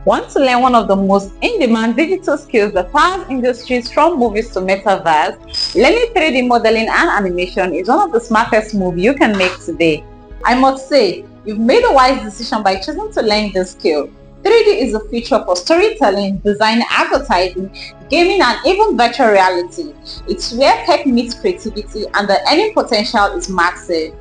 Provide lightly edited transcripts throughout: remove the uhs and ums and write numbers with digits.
Want to learn one of the most in-demand digital skills that powers industries from movies to metaverse? Learning 3D modeling and animation is one of the smartest moves you can make today. I must say, you've made a wise decision by choosing to learn this skill. 3D is a feature for storytelling, design, advertising, gaming, and even virtual reality. It's where tech meets creativity and the earning potential is massive.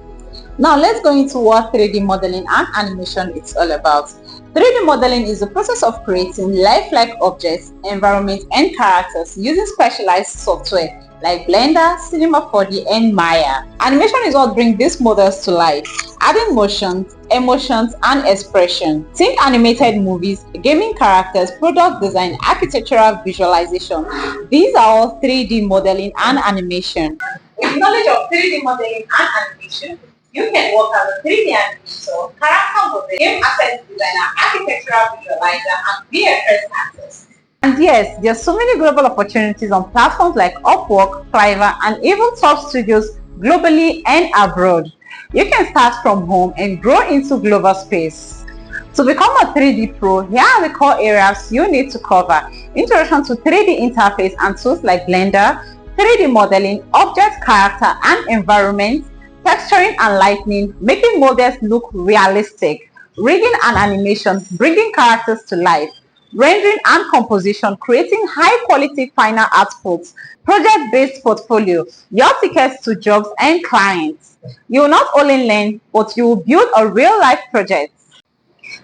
Now let's go into what 3D modeling and animation is all about. 3D modeling is the process of creating lifelike objects, environments, and characters using specialized software like Blender, Cinema 4D, and Maya. Animation is what brings these models to life, adding motions, emotions, and expression. Think animated movies, gaming characters, product design, architectural visualization. These are all 3D modeling and animation. With knowledge of 3D modeling and animation, you can work as a 3D animator, character model, game asset designer, architectural visualizer, and VFX artist. And yes, there are so many global opportunities on platforms like Upwork, Fiverr, and even top studios globally and abroad. You can start from home and grow into global space. To become a 3D pro, here are the core areas you need to cover: introduction to 3D interface and tools like Blender, 3D modeling, object, character, and environment, texturing and lighting, making models look realistic, rigging and animation, bringing characters to life, rendering and composition, creating high-quality final outputs, project-based portfolio, your tickets to jobs and clients. You will not only learn, but you will build a real-life project.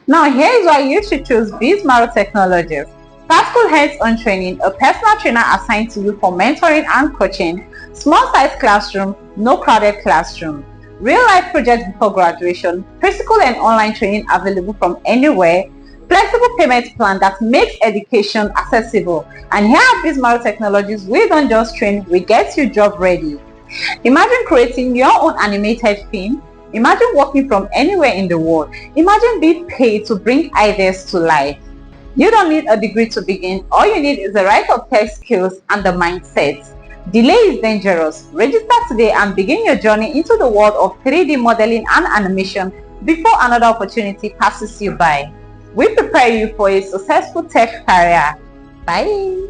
Now here is why you should choose Bizmarrow Technologies. Practical hands-on training, a personal trainer assigned to you for mentoring and coaching, small-sized classroom, no crowded classroom, real-life projects before graduation, physical and online training available from anywhere, flexible payment plan that makes education accessible. And here at Bizmarrow Technologies, we don't just train, we get you job ready. Imagine creating your own animated film. Imagine working from anywhere in the world. Imagine being paid to bring ideas to life. You don't need a degree to begin. All you need is the right of tech skills and the mindset. Delay is dangerous. Register today and begin your journey into the world of 3D modeling and animation before another opportunity passes you by. We prepare you for a successful tech career. Bye.